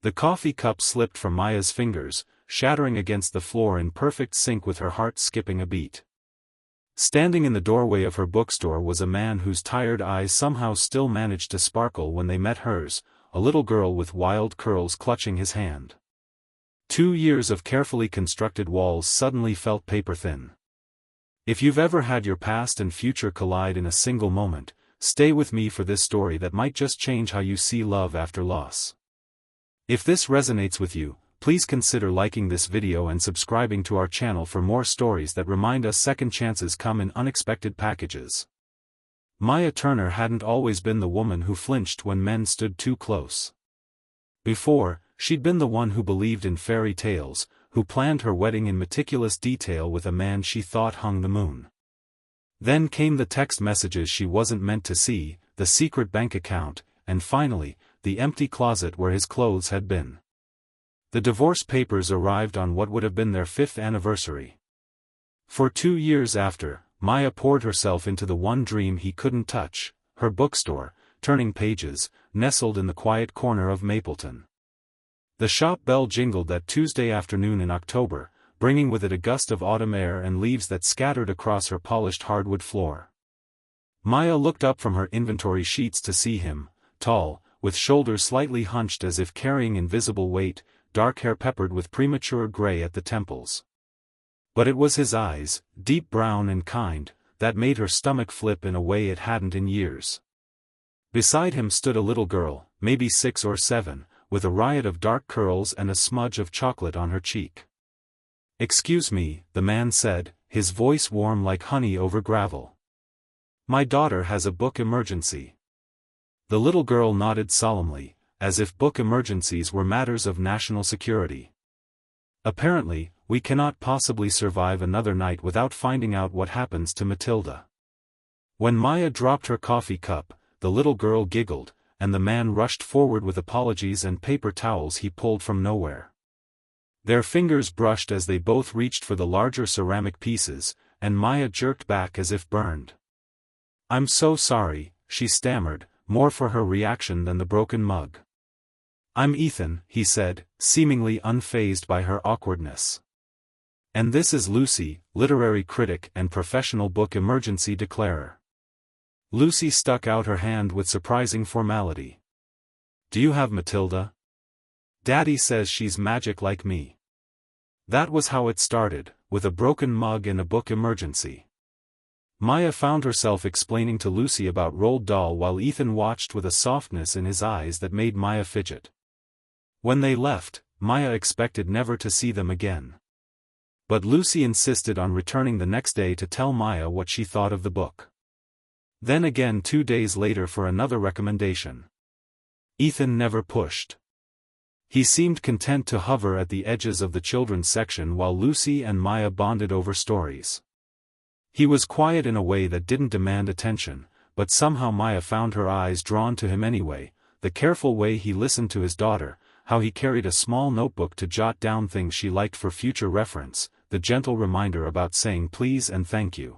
The coffee cup slipped from Maya's fingers, shattering against the floor in perfect sync with her heart skipping a beat. Standing in the doorway of her bookstore was a man whose tired eyes somehow still managed to sparkle when they met hers, a little girl with wild curls clutching his hand. 2 years of carefully constructed walls suddenly felt paper-thin. If you've ever had your past and future collide in a single moment, stay with me for this story that might just change how you see love after loss. If this resonates with you, please consider liking this video and subscribing to our channel for more stories that remind us second chances come in unexpected packages. Maya Turner hadn't always been the woman who flinched when men stood too close. Before, she'd been the one who believed in fairy tales, who planned her wedding in meticulous detail with a man she thought hung the moon. Then came the text messages she wasn't meant to see, the secret bank account, and finally, the empty closet where his clothes had been. The divorce papers arrived on what would have been their 5th anniversary. For 2 years after, Maya poured herself into the one dream he couldn't touch, her bookstore, turning pages, nestled in the quiet corner of Mapleton. The shop bell jingled that Tuesday afternoon in October, bringing with it a gust of autumn air and leaves that scattered across her polished hardwood floor. Maya looked up from her inventory sheets to see him, tall, with shoulders slightly hunched as if carrying invisible weight, dark hair peppered with premature gray at the temples. But it was his eyes, deep brown and kind, that made her stomach flip in a way it hadn't in years. Beside him stood a little girl, maybe 6 or 7, with a riot of dark curls and a smudge of chocolate on her cheek. "Excuse me," the man said, his voice warm like honey over gravel. "My daughter has a book emergency." The little girl nodded solemnly, as if book emergencies were matters of national security. "Apparently, we cannot possibly survive another night without finding out what happens to Matilda." When Maya dropped her coffee cup, the little girl giggled, and the man rushed forward with apologies and paper towels he pulled from nowhere. Their fingers brushed as they both reached for the larger ceramic pieces, and Maya jerked back as if burned. "I'm so sorry," she stammered, more for her reaction than the broken mug. "I'm Ethan," he said, seemingly unfazed by her awkwardness. "And this is Lucy, literary critic and professional book emergency declarer." Lucy stuck out her hand with surprising formality. "Do you have Matilda? Daddy says she's magic like me." That was how it started, with a broken mug and a book emergency. Maya found herself explaining to Lucy about Roald Dahl while Ethan watched with a softness in his eyes that made Maya fidget. When they left, Maya expected never to see them again. But Lucy insisted on returning the next day to tell Maya what she thought of the book. Then again 2 days later for another recommendation. Ethan never pushed. He seemed content to hover at the edges of the children's section while Lucy and Maya bonded over stories. He was quiet in a way that didn't demand attention, but somehow Maya found her eyes drawn to him anyway, the careful way he listened to his daughter, how he carried a small notebook to jot down things she liked for future reference, the gentle reminder about saying please and thank you.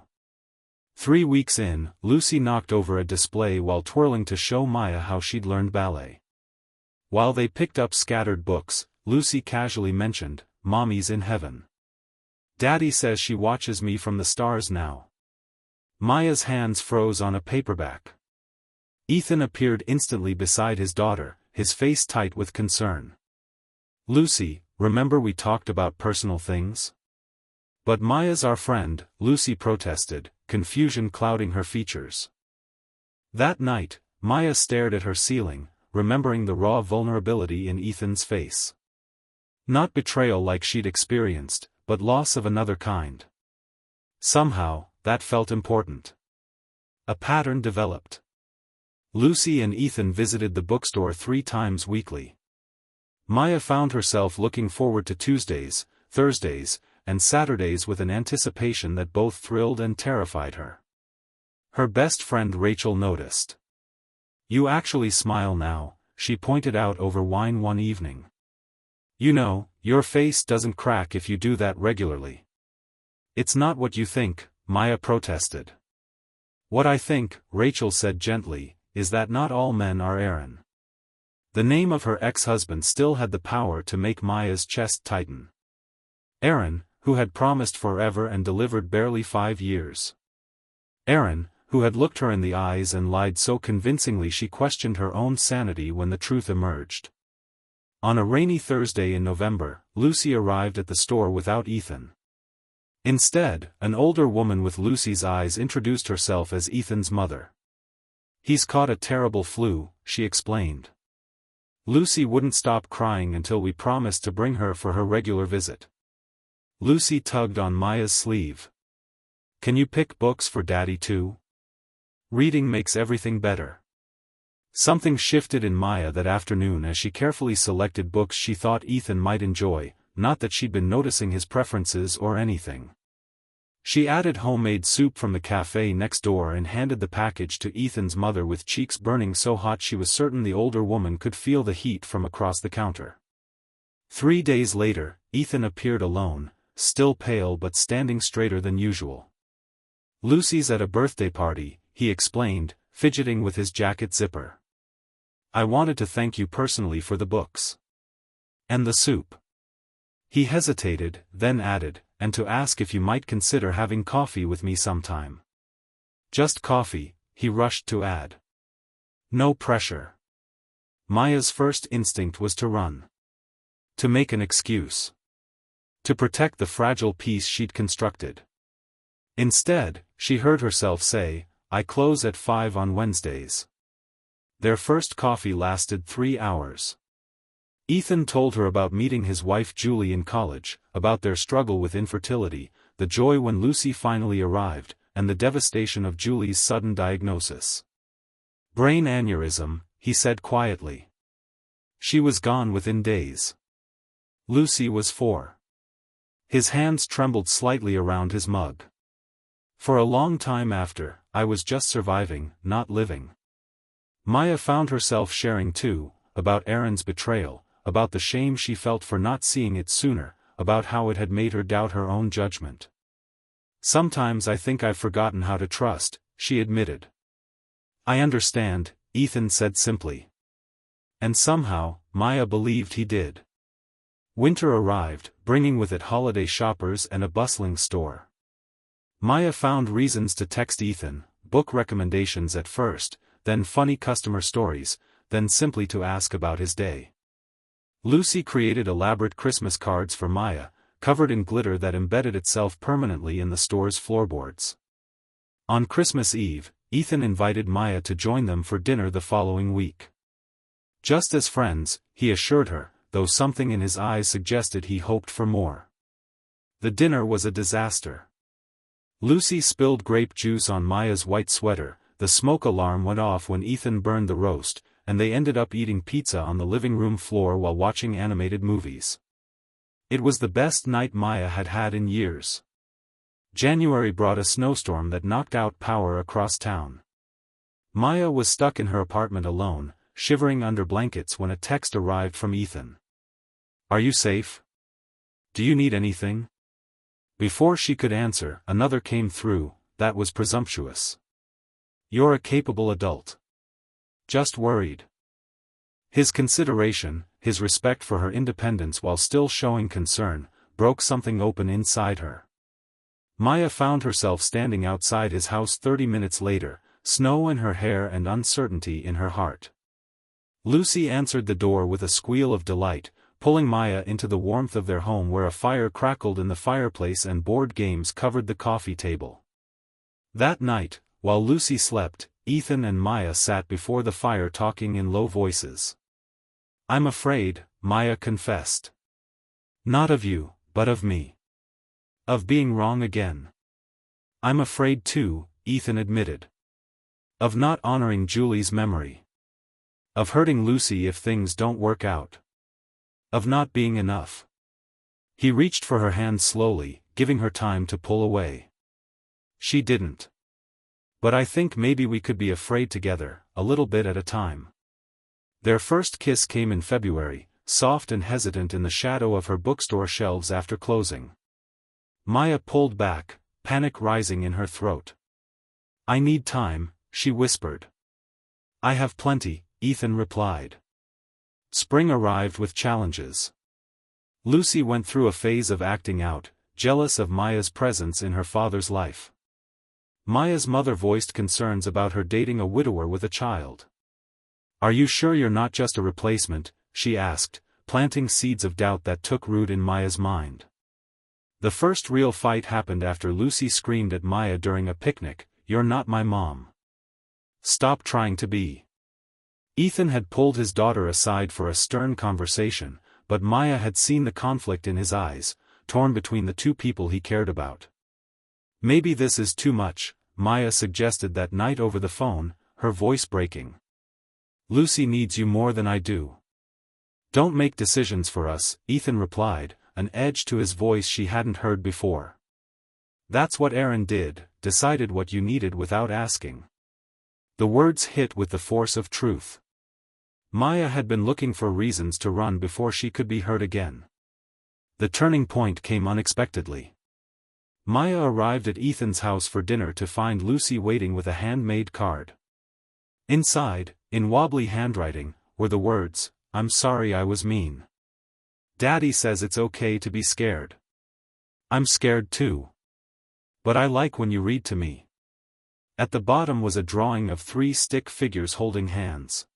3 weeks in, Lucy knocked over a display while twirling to show Maya how she'd learned ballet. While they picked up scattered books, Lucy casually mentioned, "Mommy's in heaven. Daddy says she watches me from the stars now." Maya's hands froze on a paperback. Ethan appeared instantly beside his daughter, his face tight with concern. "Lucy, remember we talked about personal things?" "But Maya's our friend," Lucy protested, confusion clouding her features. That night, Maya stared at her ceiling, remembering the raw vulnerability in Ethan's face. Not betrayal like she'd experienced, but loss of another kind. Somehow, that felt important. A pattern developed. Lucy and Ethan visited the bookstore 3 times weekly. Maya found herself looking forward to Tuesdays, Thursdays, and Saturdays with an anticipation that both thrilled and terrified her. Her best friend Rachel noticed. "You actually smile now," she pointed out over wine one evening. "You know, your face doesn't crack if you do that regularly." "It's not what you think," Maya protested. "What I think," Rachel said gently, "is that not all men are Aaron. The name of her ex-husband still had the power to make Maya's chest tighten. Aaron, who had promised forever and delivered barely 5 years. Aaron, who had looked her in the eyes and lied so convincingly she questioned her own sanity when the truth emerged. On a rainy Thursday in November, Lucy arrived at the store without Ethan. Instead, an older woman with Lucy's eyes introduced herself as Ethan's mother. "He's caught a terrible flu," she explained. Lucy wouldn't stop crying until we promised to bring her for her regular visit. Lucy tugged on Maya's sleeve. "Can you pick books for Daddy too? Reading makes everything better." Something shifted in Maya that afternoon as she carefully selected books she thought Ethan might enjoy, not that she'd been noticing his preferences or anything. She added homemade soup from the cafe next door and handed the package to Ethan's mother with cheeks burning so hot she was certain the older woman could feel the heat from across the counter. 3 days later, Ethan appeared alone, still pale but standing straighter than usual. "Lucy's at a birthday party," he explained, fidgeting with his jacket zipper. "I wanted to thank you personally for the books. And the soup." He hesitated, then added, "and to ask if you might consider having coffee with me sometime." "Just coffee," he rushed to add. "No pressure." Maya's first instinct was to run. To make an excuse. To protect the fragile peace she'd constructed. Instead, she heard herself say, "I close at 5 on Wednesdays." Their first coffee lasted 3 hours. Ethan told her about meeting his wife Julie in college, about their struggle with infertility, the joy when Lucy finally arrived, and the devastation of Julie's sudden diagnosis. "Brain aneurysm," he said quietly. She was gone within days. Lucy was 4. His hands trembled slightly around his mug. "For a long time after, I was just surviving, not living." Maya found herself sharing too, about Aaron's betrayal, about the shame she felt for not seeing it sooner, about how it had made her doubt her own judgment. "Sometimes I think I've forgotten how to trust," she admitted. "I understand," Ethan said simply. And somehow, Maya believed he did. Winter arrived, bringing with it holiday shoppers and a bustling store. Maya found reasons to text Ethan, book recommendations at first, then funny customer stories, then simply to ask about his day. Lucy created elaborate Christmas cards for Maya, covered in glitter that embedded itself permanently in the store's floorboards. On Christmas Eve, Ethan invited Maya to join them for dinner the following week. Just as friends, he assured her, though something in his eyes suggested he hoped for more. The dinner was a disaster. Lucy spilled grape juice on Maya's white sweater, the smoke alarm went off when Ethan burned the roast, and they ended up eating pizza on the living room floor while watching animated movies. It was the best night Maya had had in years. January brought a snowstorm that knocked out power across town. Maya was stuck in her apartment alone, shivering under blankets when a text arrived from Ethan. "Are you safe? Do you need anything?" Before she could answer, another came through, that was presumptuous. "You're a capable adult. Just worried." His consideration, his respect for her independence while still showing concern, broke something open inside her. Maya found herself standing outside his house 30 minutes later, snow in her hair and uncertainty in her heart. Lucy answered the door with a squeal of delight, pulling Maya into the warmth of their home where a fire crackled in the fireplace and board games covered the coffee table. That night, while Lucy slept, Ethan and Maya sat before the fire talking in low voices. "I'm afraid," Maya confessed. "Not of you, but of me. Of being wrong again." "I'm afraid too," Ethan admitted. "Of not honoring Julie's memory. Of hurting Lucy if things don't work out. Of not being enough." He reached for her hand slowly, giving her time to pull away. She didn't. "But I think maybe we could be afraid together, a little bit at a time." Their first kiss came in February, soft and hesitant in the shadow of her bookstore shelves after closing. Maya pulled back, panic rising in her throat. "I need time," she whispered. "I have plenty," Ethan replied. Spring arrived with challenges. Lucy went through a phase of acting out, jealous of Maya's presence in her father's life. Maya's mother voiced concerns about her dating a widower with a child. "Are you sure you're not just a replacement?" she asked, planting seeds of doubt that took root in Maya's mind. The first real fight happened after Lucy screamed at Maya during a picnic, "You're not my mom. Stop trying to be." Ethan had pulled his daughter aside for a stern conversation, but Maya had seen the conflict in his eyes, torn between the two people he cared about. "Maybe this is too much," Maya suggested that night over the phone, her voice breaking. "Lucy needs you more than I do. Don't make decisions for us," Ethan replied, an edge to his voice she hadn't heard before. "That's what Aaron did, decided what you needed without asking." The words hit with the force of truth. Maya had been looking for reasons to run before she could be hurt again. The turning point came unexpectedly. Maya arrived at Ethan's house for dinner to find Lucy waiting with a handmade card. Inside, in wobbly handwriting, were the words, "I'm sorry I was mean. Daddy says it's okay to be scared. I'm scared too. But I like when you read to me." At the bottom was a drawing of 3 stick figures holding hands.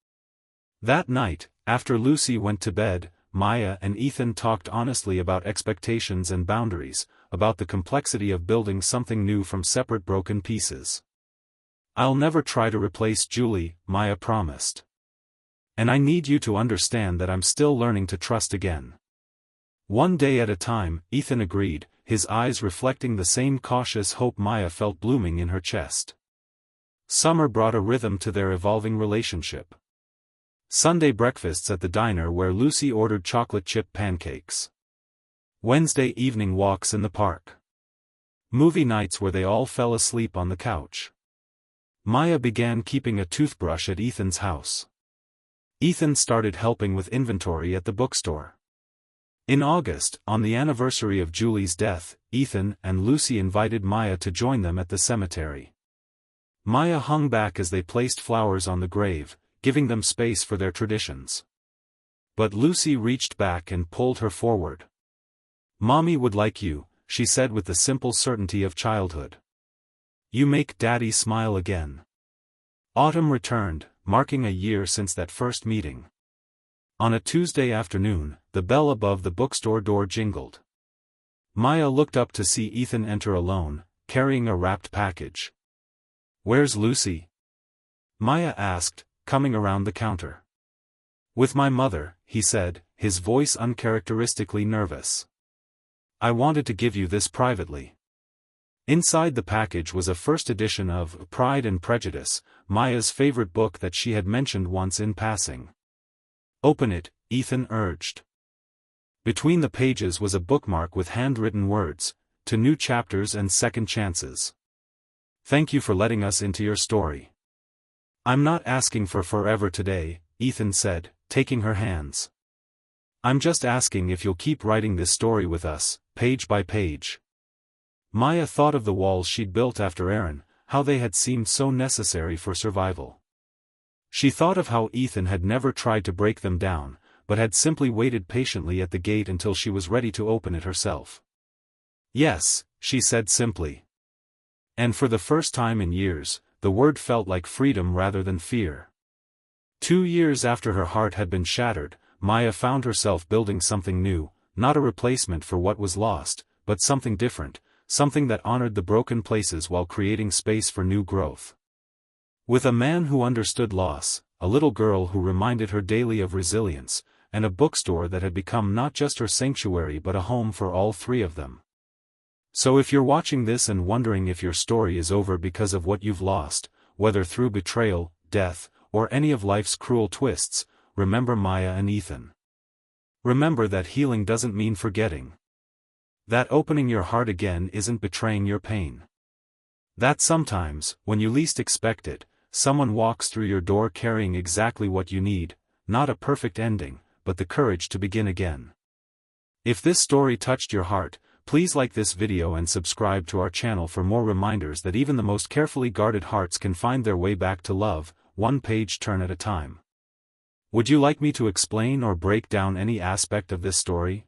That night, after Lucy went to bed, Maya and Ethan talked honestly about expectations and boundaries, about the complexity of building something new from separate broken pieces. "I'll never try to replace Julie," Maya promised. "And I need you to understand that I'm still learning to trust again." "One day at a time," Ethan agreed, his eyes reflecting the same cautious hope Maya felt blooming in her chest. Summer brought a rhythm to their evolving relationship. Sunday breakfasts at the diner where Lucy ordered chocolate chip pancakes. Wednesday evening walks in the park. Movie nights where they all fell asleep on the couch. Maya began keeping a toothbrush at Ethan's house. Ethan started helping with inventory at the bookstore. In August, on the anniversary of Julie's death, Ethan and Lucy invited Maya to join them at the cemetery. Maya hung back as they placed flowers on the grave, giving them space for their traditions. But Lucy reached back and pulled her forward. "Mommy would like you," she said with the simple certainty of childhood. "You make Daddy smile again." Autumn returned, marking a year since that first meeting. On a Tuesday afternoon, the bell above the bookstore door jingled. Maya looked up to see Ethan enter alone, carrying a wrapped package. "Where's Lucy?" Maya asked, coming around the counter. "With my mother," he said, his voice uncharacteristically nervous. "I wanted to give you this privately." Inside the package was a first edition of Pride and Prejudice, Maya's favorite book that she had mentioned once in passing. "Open it," Ethan urged. Between the pages was a bookmark with handwritten words, "To new chapters and second chances. Thank you for letting us into your story." "I'm not asking for forever today," Ethan said, taking her hands. "I'm just asking if you'll keep writing this story with us, page by page." Maya thought of the walls she'd built after Aaron, how they had seemed so necessary for survival. She thought of how Ethan had never tried to break them down, but had simply waited patiently at the gate until she was ready to open it herself. "Yes," she said simply. And for the first time in years, the word felt like freedom rather than fear. 2 years after her heart had been shattered, Maya found herself building something new, not a replacement for what was lost, but something different, something that honored the broken places while creating space for new growth. With a man who understood loss, a little girl who reminded her daily of resilience, and a bookstore that had become not just her sanctuary but a home for all 3 of them. So if you're watching this and wondering if your story is over because of what you've lost, whether through betrayal, death, or any of life's cruel twists, remember Maya and Ethan. Remember that healing doesn't mean forgetting. That opening your heart again isn't betraying your pain. That sometimes, when you least expect it, someone walks through your door carrying exactly what you need, not a perfect ending, but the courage to begin again. If this story touched your heart, please like this video and subscribe to our channel for more reminders that even the most carefully guarded hearts can find their way back to love, one page turn at a time. Would you like me to explain or break down any aspect of this story?